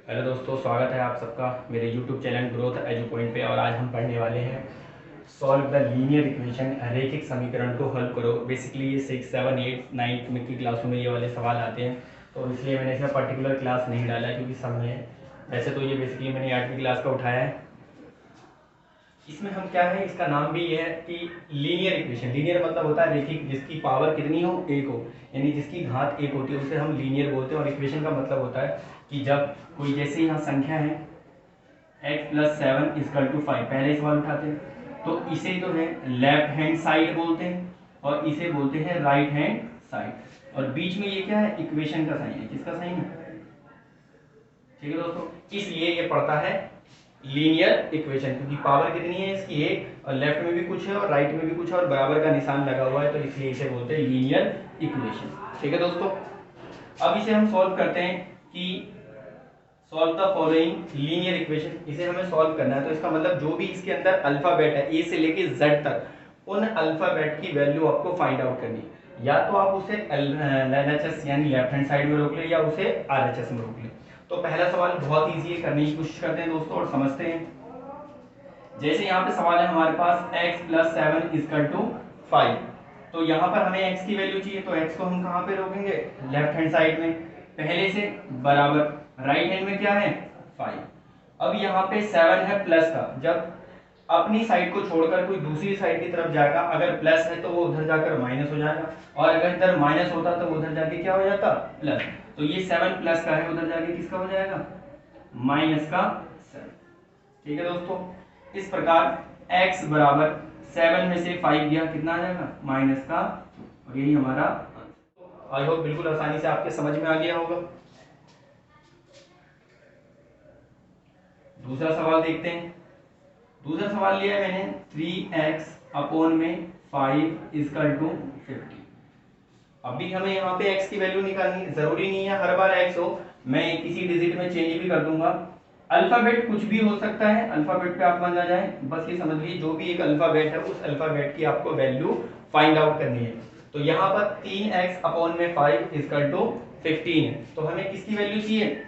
Hello दोस्तों, स्वागत है आप सबका मेरे YouTube channel growth edu point पे। और आज हम पढ़ने वाले हैं सॉल्व द लीनियर इक्वेशन, रैखिक समीकरण को हल करो। बेसिकली ये 6, 7, 8, 9 में की क्लासों में ये वाले सवाल आते हैं, तो इसलिए मैंने इसमें पर्टिकुलर क्लास नहीं डाला है, क्योंकि सब में वैसे तो ये बेसिकली मैंने 8वीं क्लास का उठाया है। इसमें हम क्या है, इसका नाम भी ये है कि लीनियर इक्वेशन। लीनियर मतलब होता है रैखिक, जिसकी पावर कितनी हो, एक हो, यानी जिसकी घात एक होती है उसे हम लीनियर बोलते हैं। और इक्वेशन का मतलब होता है कि जब कोई, जैसे यहाँ संख्या है x + 7 = 5, पहले सवाल उठाते हैं तो इसे जो है लेफ्ट हैंड साइड बोलते हैं और इसे बोलते हैं राइट हैंड साइड। और बीच में ये क्या है, इक्वेशन का साइन है। किसका साइन है? ठीक है दोस्तों, इसलिए ये पड़ता है लीनियर इक्वेशन, क्योंकि पावर कितनी है इसकी एक, और लेफ्ट में भी कुछ है और राइट में भी कुछ है और बराबर का निशान लगा हुआ है, तो इसलिए इसे बोलते हैं लीनियर इक्वेशन। ठीक है दोस्तों, अब इसे हम सॉल्व करते हैं कि solve the following linear equation. इसे हमें सॉल्व करना है, तो इसका मतलब जो भी इसके अंदर अल्फाबेट है, ए से लेके जेड तक, उन अल्फाबेट की वैल्यू आपको फाइंड आउट करनी है। या तो आप उसे LHS यानी लेफ्ट हैंड साइड में रोक ले, या उसे RHS में रोक ले। तो पहला सवाल बहुत ईजी है, करने की कोशिश करते हैं दोस्तों और समझते हैं। जैसे यहाँ पे सवाल है हमारे पास x + 7 = 5, तो यहाँ पर हमें x की वैल्यू चाहिए, तो x को हम कहाँ पे रोकेंगे? लेफ्ट हैंड साइड में, पहले से बराबर, राइट हैंड में क्या है 5। अब यहाँ पे 7 है प्लस का, जब अपनी साइड को छोड़कर कोई दूसरी साइड की तरफ जाएगा, अगर प्लस है तो वो उधर जाकर माइनस हो जाएगा, और अगर इधर माइनस होता तो उधर जाके क्या हो जाता? प्लस। तो ये 7 प्लस का है, उधर जाके किसका हो जाएगा? माइनस का 7। ठीक है दोस्तों, इस प्रकार x बराबर 7 में से 5 गया, कितना आ जाएगा? माइनस का 2। और यही हमारा आंसर। आई होप बिल्कुल आसानी से आपके समझ में आ गया होगा। दूसरा सवाल देखते हैं। दूसरा सवाल लिया है मैंने 3x / 5 = 50। अभी हमें यहाँ पे x की वैल्यू निकालनी, जरूरी नहीं है हर बार x हो, मैं किसी डिजिट में चेंज भी कर दूंगा। अल्फाबेट कुछ भी हो सकता है, अल्फाबेट पे आप मान आ जाए, बस ये समझ लीजिए जो भी एक अल्फाबेट है उस अल्फाबेट की आपको वैल्यू फाइंड आउट करनी है। तो यहाँ पर 3x / 5 = 15 है, तो हमें किसकी वैल्यू चाहिए?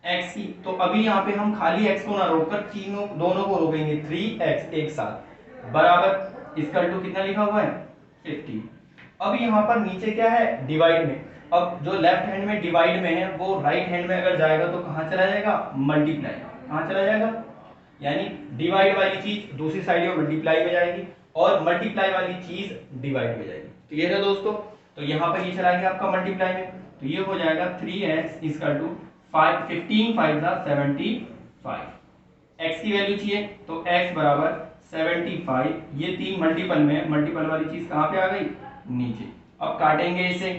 x की। तो अभी यहाँ पे हम खाली x को ना रोककर तीनों दोनों को रोकेंगे, 3x एक साथ बराबर इक्वल टू कितना लिखा हुआ है? 50। अब यहाँ पर नीचे क्या है? डिवाइड में। अब जो लेफ्ट हैंड में डिवाइड में है वो राइट हैंड में अगर जाएगा तो कहाँ चला जाएगा? मल्टीप्लाई। कहाँ चला जाएगा? यानी डिवाइड वाली चीज दूसरी साइड में मल्टीप्लाई में जाएगी और मल्टीप्लाई वाली चीज डिवाइड में जाएगी। क्लियर है दोस्तों? तो यहाँ पर ये चला गया आपका मल्टीप्लाई में, तो ये हो जाएगा 3x = 15 5 75। x की वैल्यू चाहिए, तो x बराबर 75, ये 3 मल्टीपल में है, मल्टीपल वाली चीज कहाँ पे आ गई? नीचे। अब काटेंगे इसे,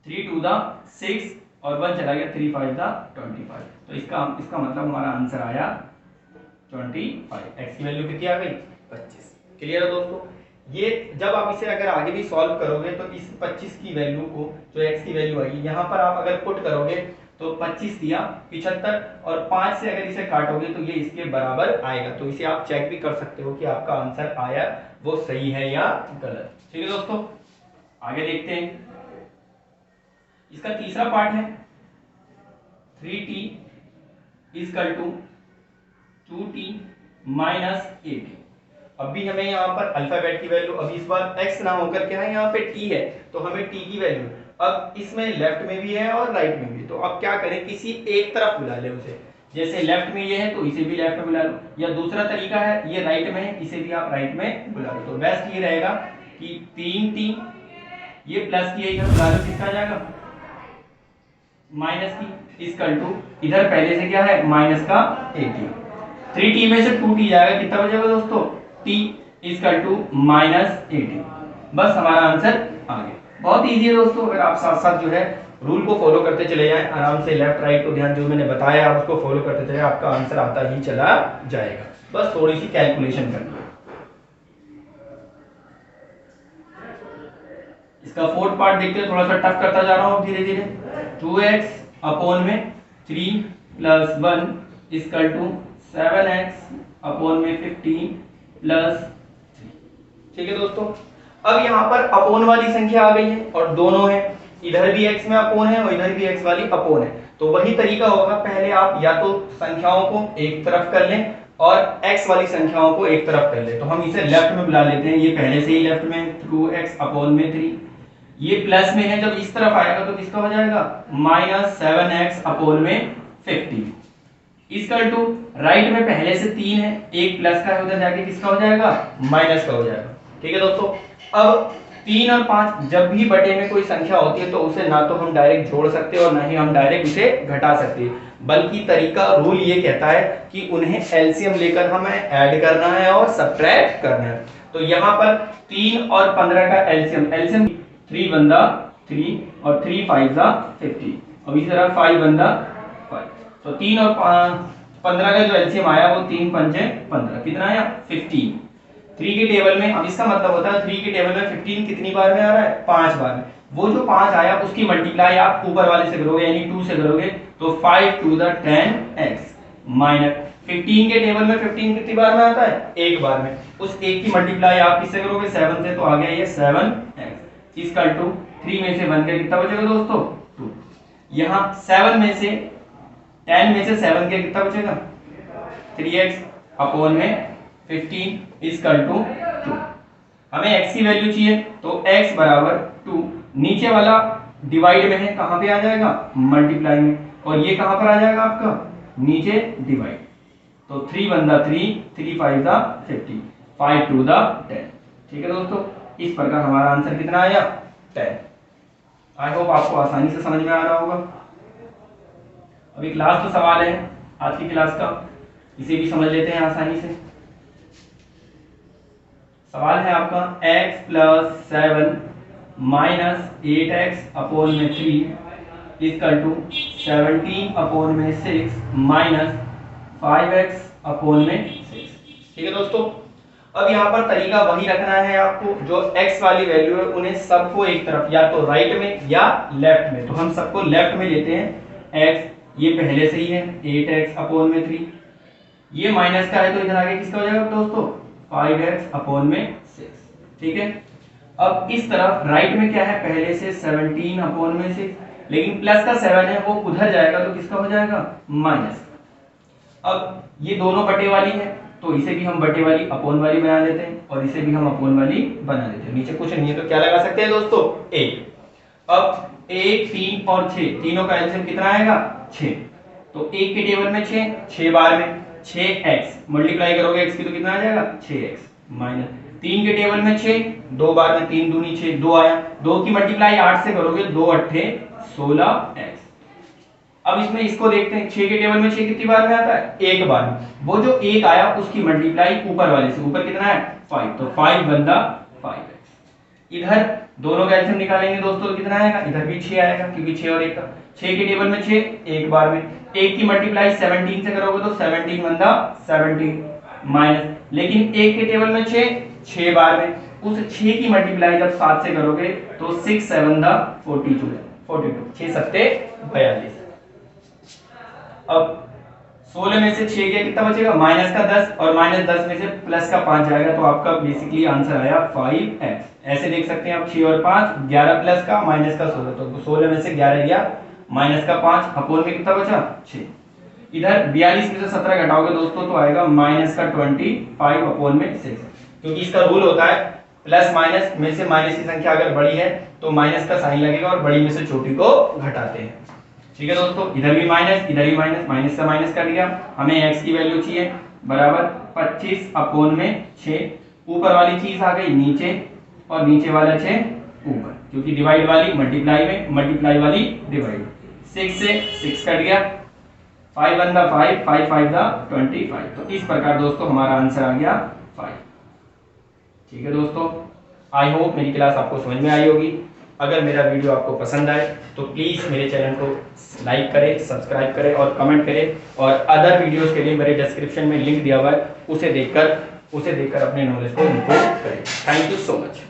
3 2 6 और 1 चला गया, 3 5 25। तो इसका मतलब हमारा आंसर आया 25। x की वैल्यू कितनी आ गई? 25। क्लियर है दोस्तों? ये जब आप इसे अगर आगे भी सॉल्व करोगे तो इस 25 की वैल्यू को, जो x की वैल्यू आएगी, यहाँ पर आप अगर पुट करोगे तो 25 दिया 75, और 5 से अगर इसे काटोगे तो ये इसके बराबर आएगा। तो इसे आप चेक भी कर सकते हो कि आपका आंसर आया वो सही है या गलत। ठीक है दोस्तों, आगे देखते हैं। इसका तीसरा पार्ट है 3t = 2t - 18। अभी हमें यहाँ पर अल्फाबेट की वैल्यू, अभी इस बार x ना होकर क्या है, यहाँ पे t है, तो हमें t की वैल्यू अब इसमें लेफ्ट में भी है और राइट में भी। तो अब क्या करें, किसी एक तरफ बुला ले उसे। जैसे लेफ्ट में ये है तो इसे भी लेफ्ट में बुला लो, या दूसरा तरीका है ये राइट में है, इसे भी आप राइट में बुला लो। तो बेस्ट ये रहेगा कि 3t, ये प्लस की है, इधर बुला लो, किसका आ जाएगा? माइनस की, = इधर पहले से क्या है? माइनस का 18। 3t में से 2t जाएगा, कितना बचेगा दोस्तों? t = -18। बस हमारा आंसर आ गया। बहुत इजी है दोस्तों, अगर आप साथ साथ जो है रूल को फॉलो करते चले जाएं आराम से, लेफ्ट राइट को ध्यान, जो मैंने बताया आप उसको फॉलो करते चले, आपका आंसर आता ही चला जाएगा। बस थोड़ी सी कैलकुलेशन करनी है। इसका फोर्थ पार्ट देखते हैं, थोड़ा सा टफ करता जा रहा हूं धीरे धीरे। 2x / 3 + 1 = 7x / 15 + 3। ठीक है दोस्तों, अब यहाँ पर अपोन वाली संख्या आ गई है और दोनों है, इधर भी x में अपोन है और इधर भी x वाली अपोन है। तो वही तरीका होगा, पहले आप या तो संख्याओं को एक तरफ कर लें और x वाली संख्याओं को एक तरफ कर लें। तो हम इसे लेफ्ट में बुला लेते हैं, ये पहले से ही लेफ्ट में 2x अपोन में 3, ये प्लस में है, जब इस तरफ आएगा तो किसका हो जाएगा -7x अपोन में 50 इक्वल टू राइट में पहले से 3 है, एक प्लस का है, उधर जाके किसका हो जाएगा माइनस का हो जाएगा। ठीक है दोस्तों, अब 3 और 5 जब भी बटे में कोई संख्या होती है तो उसे ना तो हम डायरेक्ट जोड़ सकते हैं और ना ही हम डायरेक्ट उसे घटा सकते हैं, बल्कि तरीका रूल ये कहता है कि उन्हें एलसीएम लेकर हमें ऐड करना है और सब्ट्रैक्ट करना है। तो यहाँ पर 3 और 15 का एलसीएम 3 बंदा 3 और 3 5 जा 50 और इसी तरह 5 बंदा 5। तो 3 और 15 का जो एलसीएम आया वो 3 पंजे 15, कितना आया 15। 3 के टेबल में, अब इसका मतलब होता है 3 के टेबल में 15 कितनी बार में आ रहा है 5 बार में। वो जो 5 आया उसकी मल्टीप्लाई आप ऊपर वाले से करोगे यानी 2 से करोगे, तो 5 to the 10x माइनस 15 के टेबल में 15 कितनी बार में आता है एक बार में, उस एक की मल्टीप्लाई आप किससे करोगे 7 से, तो आ गया ये 7x इक्वल टू 3 में से 1 के कितना बचेगा दोस्तों 2। यहाँ 7 में से 10 में से 7 के कितना बचेगा 3x अपोन में 15 इक्वल टू 2। हमें x की वैल्यू चाहिए तो x बराबर 2, नीचे वाला डिवाइड में है, कहां पे आ जाएगा मल्टीप्लाई में, और ये कहां पर आ जाएगा आपका नीचे डिवाइड। तो 3 1 दा 3, 3 5 दा 50, 5 2 दा 10। ठीक है दोस्तों, इस प्रकार हमारा आंसर कितना आया 10। आई होप आपको आसानी से समझ में आ रहा होगा। अभी क्लास तो सवाल है आज की क्लास का, इसे भी समझ लेते हैं आसानी से। सवाल है आपका x + 7 - 8x अपोन में 3 इक्वल टू 17 अपोन में 6 माइनस 5x अपोन में 6। ठीक है दोस्तों, अब यहाँ पर तरीका वही रखना है आपको, जो x वाली वैल्यू है उन्हें सबको एक तरफ, या तो राइट में या लेफ्ट में। तो हम सबको लेफ्ट में लेते हैं, x ये पहले से ही है 8x अपोन में 3, ये माइनस का है तो इधर आगे किसका हो जाएगा दोस्तों 5x अपोन में 6। ठीक है, अब इस तरफ राइट में क्या है पहले से 17 अपोन में 6, लेकिन प्लस का 7 है वो उधर जाएगा तो किसका हो जाएगा माइनस। अब ये दोनों बटे वाली है तो इसे भी हम बटे वाली अपोन वाली बना देते हैं और इसे भी हम अपोन वाली बना देते हैं। नीचे कुछ नहीं है तो क्या लगा सकते हैं दोस्तों 1। अब 1 3 और 6 तीनों का एलसीएम कितना आएगा 6। तो 1 के टेबल में 6 बार में 6x मल्टीप्लाई करोगे x की तो कितना आ जाएगा 6x माइनस 3 के टेबल में 6 2 बार में 3 दूनी 6 2 आया, 2 की मल्टीप्लाई 8 से करोगे 2 8 16x। अब इसमें इसको देखते हैं 6 के टेबल में 6 कितनी बार में आता है एक बार में, वो जो एक आया उसकी मल्टीप्लाई ऊपर वाले से, ऊपर कितना है 5, तो 5 बंदा 5x। इधर दोनों का एलसीएम निकालेंगे दोस्तों तो कितना आएगा, इधर भी 6 आएगा क्योंकि 6 और 1 का, 6 के टेबल में 6 एक बार में, 1 की मल्टीप्लाई 17 से करोगे तो 17 बंदा 17 माइनस, लेकिन 1 के टेबल में 6 बार में, उस 6 की मल्टीप्लाई जब 7 से करोगे तो 6 7 दा 42 6 7 42। अब 16 में से 6 के कितना बचेगा माइनस का 10 और माइनस 10 में से प्लस का 5 जाएगा तो आपका बेसिकली आंसर आया 5x। ऐसे देख सकते हैं आप 6 और 5 11 प्लस का माइनस का 16, तो 16 में से 11 गया माइनस का 5 अपोन में कितना बचा 6। इधर 42 में से 17 घटाओगे दोस्तों तो आएगा माइनस का 25 अपोन में 6, क्योंकि इसका रूल होता है प्लस माइनस में से माइनस की संख्या अगर बड़ी है तो माइनस का साइन लगेगा और बड़ी में से छोटी को घटाते हैं। ठीक है दोस्तों, इधर भी माइनस इधर भी माइनस, माइनस से माइनस कर दिया, हमें x की वैल्यू चाहिए बराबर 25 अपोन में 6, ऊपर वाली चीज आ गई नीचे और नीचे वाला 6 ऊपर, क्योंकि डिवाइड वाली मल्टीप्लाई में, मल्टीप्लाई वाली डिवाइड, 6 से 6 कट गया, 5 1 दा 5 5 5 दा 25। तो इस प्रकार दोस्तों हमारा आंसर आ गया 5। ठीक है दोस्तों, आई होप मेरी क्लास आपको समझ में आई होगी। अगर मेरा वीडियो आपको पसंद आए तो प्लीज़ मेरे चैनल को लाइक करें, सब्सक्राइब करें और कमेंट करें, और अदर वीडियोस के लिए मेरे डिस्क्रिप्शन में लिंक दिया हुआ है, उसे देखकर अपने नॉलेज को इम्प्रूव करें। Thank you so much.